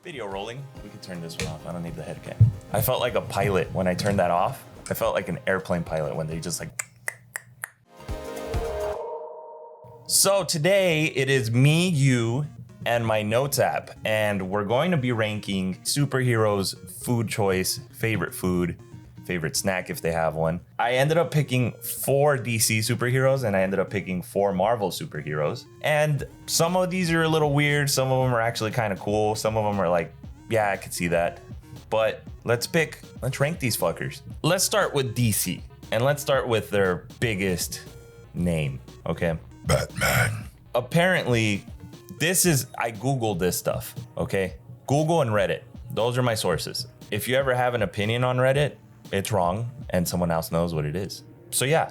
Video rolling. We could turn this one off. I don't need the head cam. I felt like a pilot when I turned that off. I felt like an airplane pilot when they just like. So today it is me, you, and my notes app, and we're going to be ranking superheroes' food choice, favorite food, favorite snack if they have one. I ended up picking 4 DC superheroes and I ended up picking 4 Marvel superheroes. And some of these are a little weird. Some of them are actually kind of cool. Some of them are like, yeah, I could see that. But let's rank these fuckers. Let's start with DC and let's start with their biggest name, okay? Batman. Apparently, I Googled this stuff, okay? Google and Reddit, those are my sources. If you ever have an opinion on Reddit, it's wrong and someone else knows what it is. So yeah,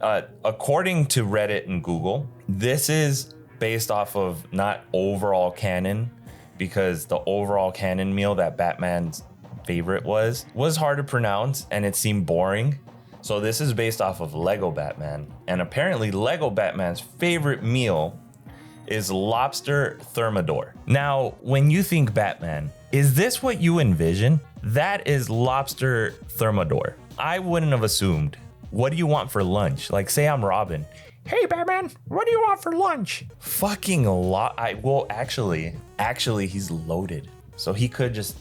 according to Reddit and Google, this is based off of not overall canon, because the overall canon meal that Batman's favorite was hard to pronounce and it seemed boring. So this is based off of Lego Batman. And apparently Lego Batman's favorite meal is lobster thermidor. Now, when you think Batman, is this what you envision? That is lobster thermidor. I wouldn't have assumed. What do you want for lunch? Like, say I'm Robin. Hey Batman, what do you want for lunch? Fucking actually he's loaded. So he could just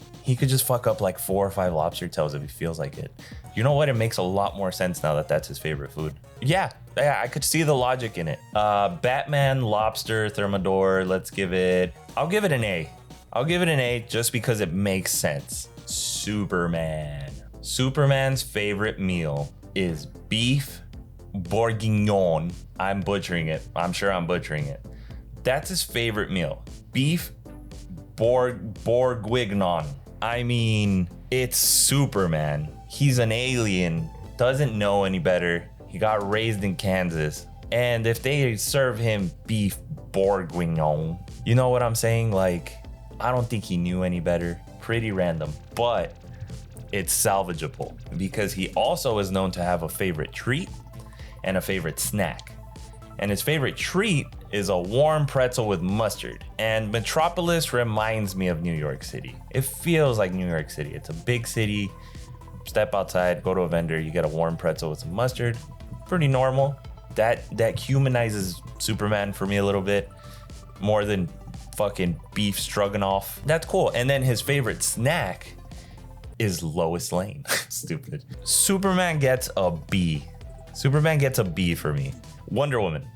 fuck up like 4 or 5 lobster tails if he feels like it. You know what? It makes a lot more sense now that that's his favorite food. Yeah, I could see the logic in it. Batman, lobster, thermidor, I'll give it an A. I'll give it an A just because it makes sense. Superman. Superman's favorite meal is beef bourguignon. I'm butchering it. I'm sure I'm butchering it. That's his favorite meal. Beef bourguignon. I mean, it's Superman. He's an alien, doesn't know any better. He got raised in Kansas. And if they serve him beef bourguignon, you know what I'm saying? Like, I don't think he knew any better. Pretty random, but it's salvageable because he also is known to have a favorite treat and a favorite snack. And his favorite treat is a warm pretzel with mustard. And Metropolis reminds me of New York City. It feels like New York City. It's a big city. Step outside, go to a vendor, you get a warm pretzel with some mustard. Pretty normal. That humanizes Superman for me a little bit more than fucking beef stroganoff. That's cool. And then his favorite snack is Lois Lane. Stupid. Superman gets a B. Superman gets a B for me. Wonder Woman.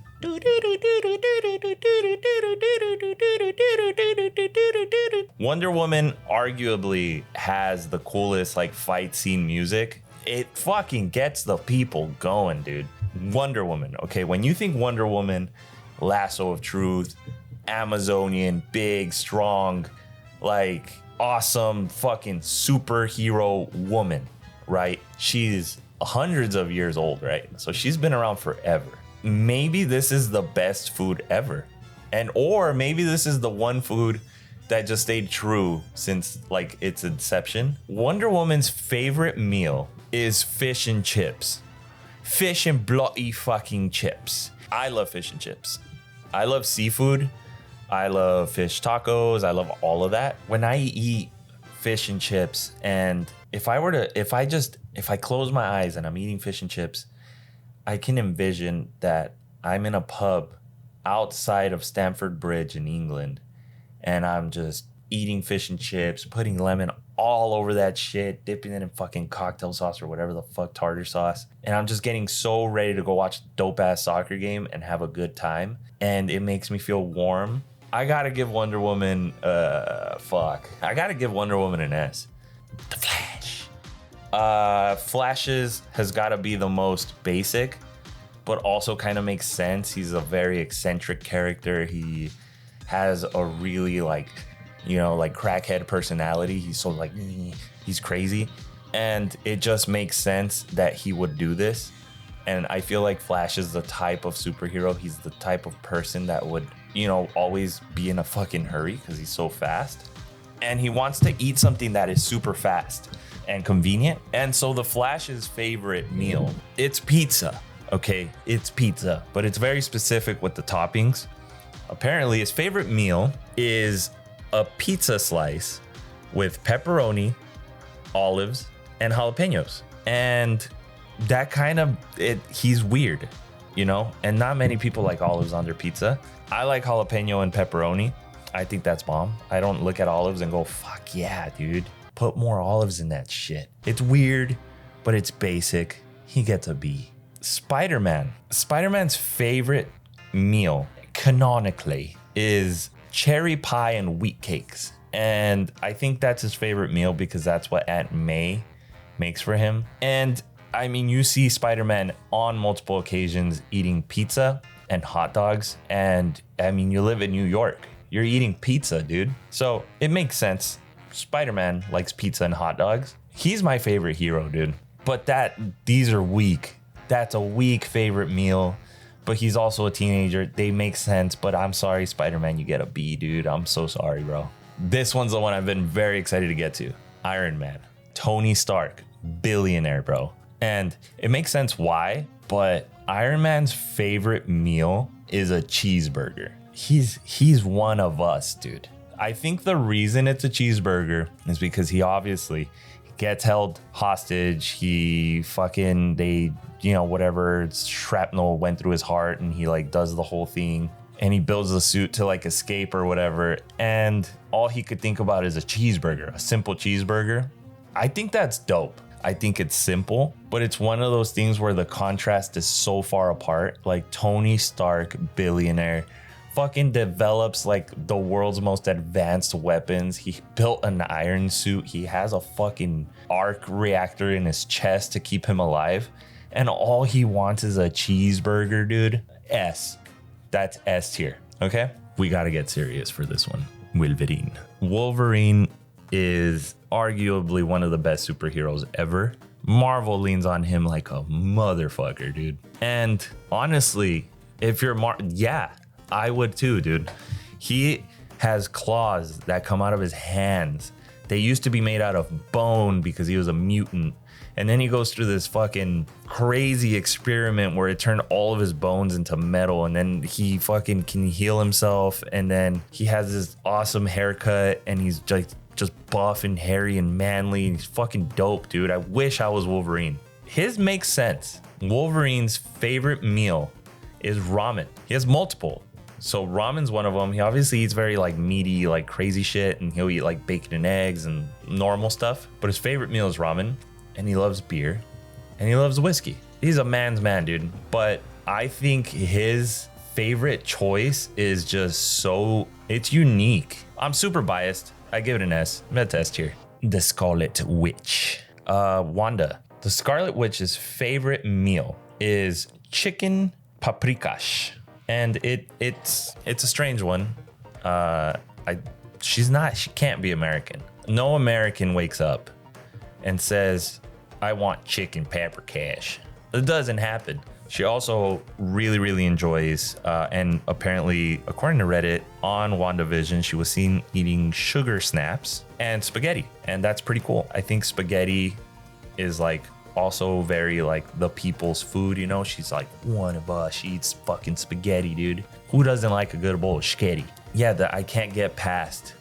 Wonder Woman arguably has the coolest like fight scene music. It fucking gets the people going, dude. Wonder Woman. Okay, when you think Wonder Woman, lasso of truth, Amazonian, big, strong, like awesome fucking superhero woman, right? She's hundreds of years old, right? So she's been around forever. Maybe this is the best food ever. Or maybe this is the one food that just stayed true since like its inception. Wonder Woman's favorite meal is fish and chips. Fish and bloody fucking chips. I love fish and chips. I love seafood. I love fish tacos. I love all of that. When I eat fish and chips, and if I close my eyes and I'm eating fish and chips, I can envision that I'm in a pub outside of Stamford Bridge in England, and I'm just eating fish and chips, putting lemon all over that shit, dipping it in fucking cocktail sauce or whatever the fuck, tartar sauce. And I'm just getting so ready to go watch a dope-ass soccer game and have a good time. And it makes me feel warm. I gotta give Wonder Woman, I gotta give Wonder Woman an S. The Flash. Flash's has gotta be the most basic, but also kind of makes sense. He's a very eccentric character. He has a really like crackhead personality. He's so like, he's crazy. And it just makes sense that he would do this. And I feel like Flash is the type of superhero. He's the type of person that would, always be in a fucking hurry because he's so fast. And he wants to eat something that is super fast and convenient. And so the Flash's favorite meal, it's pizza. Okay, it's pizza, but it's very specific with the toppings. Apparently his favorite meal is a pizza slice with pepperoni, olives, and jalapenos. And that kind of he's weird, you know, and not many people like olives on their pizza. I like jalapeno and pepperoni. I think that's bomb. I don't look at olives and go, fuck yeah, dude. Put more olives in that shit. It's weird, but it's basic. He gets a B. Spider-Man. Spider-Man's favorite meal, canonically, is cherry pie and wheat cakes. And I think that's his favorite meal because that's what Aunt May makes for him. And I mean, you see Spider-Man on multiple occasions eating pizza and hot dogs. And I mean, you live in New York. You're eating pizza, dude. So it makes sense. Spider-Man likes pizza and hot dogs. He's my favorite hero, dude. But these are weak. That's a weak favorite meal. But he's also a teenager. They make sense. But I'm sorry, Spider-Man, you get a B, dude. I'm so sorry, bro. This one's the one I've been very excited to get to. Iron Man. Tony Stark. Billionaire, bro. And it makes sense why. But Iron Man's favorite meal is a cheeseburger. He's one of us, dude. I think the reason it's a cheeseburger is because he obviously gets held hostage. Whatever shrapnel went through his heart and he like does the whole thing and he builds the suit to like escape or whatever. And all he could think about is a cheeseburger, a simple cheeseburger. I think that's dope. I think it's simple, but it's one of those things where the contrast is so far apart. Like Tony Stark, billionaire, fucking develops like the world's most advanced weapons. He built an iron suit. He has a fucking arc reactor in his chest to keep him alive. And all he wants is a cheeseburger, dude. S. That's S tier. Okay? We gotta get serious for this one. Wolverine. Wolverine is arguably one of the best superheroes ever. Marvel leans on him like a motherfucker, dude. And honestly, if you're yeah, I would too, dude. He has claws that come out of his hands. They used to be made out of bone because he was a mutant. And then he goes through this fucking crazy experiment where it turned all of his bones into metal. And then he fucking can heal himself. And then he has this awesome haircut and he's like just buff and hairy and manly. And he's fucking dope, dude. I wish I was Wolverine. His makes sense. Wolverine's favorite meal is ramen. He has multiple. So ramen's one of them. He obviously eats very like meaty, like crazy shit, and he'll eat like bacon and eggs and normal stuff. But his favorite meal is ramen, and he loves beer, and he loves whiskey. He's a man's man, dude. But I think his favorite choice is just it's unique. I'm super biased. I give it an S. I'm at S tier. The Scarlet Witch. Wanda. The Scarlet Witch's favorite meal is chicken paprikash. And it's a strange one. She can't be American. No American wakes up and says, I want chicken paprikash. It doesn't happen. She also really, really enjoys, and apparently, according to Reddit, on WandaVision, she was seen eating sugar snaps and spaghetti. And that's pretty cool. I think spaghetti is like also very like the people's food, you know. She's like one of us. She eats fucking spaghetti, dude. Who doesn't like a good bowl of spaghetti? Yeah, I can't get past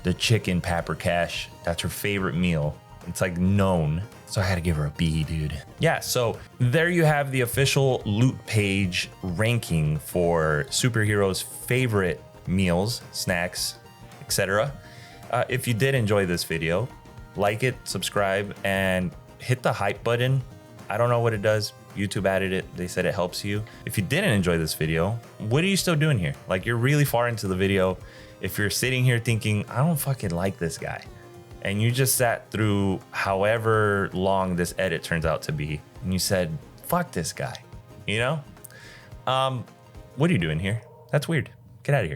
the chicken paprikash. That's her favorite meal. It's like known. So I had to give her a B, dude. Yeah, so there you have the official Loot page ranking for superheroes' favorite meals, snacks, etc. If you did enjoy this video, like it, subscribe, and hit the hype button. I don't know what it does. YouTube added it. They said it helps you. If you didn't enjoy this video, what are you still doing here? Like, you're really far into the video. If you're sitting here thinking, I don't fucking like this guy, and you just sat through however long this edit turns out to be, and you said, fuck this guy, you know? What are you doing here? That's weird. Get out of here.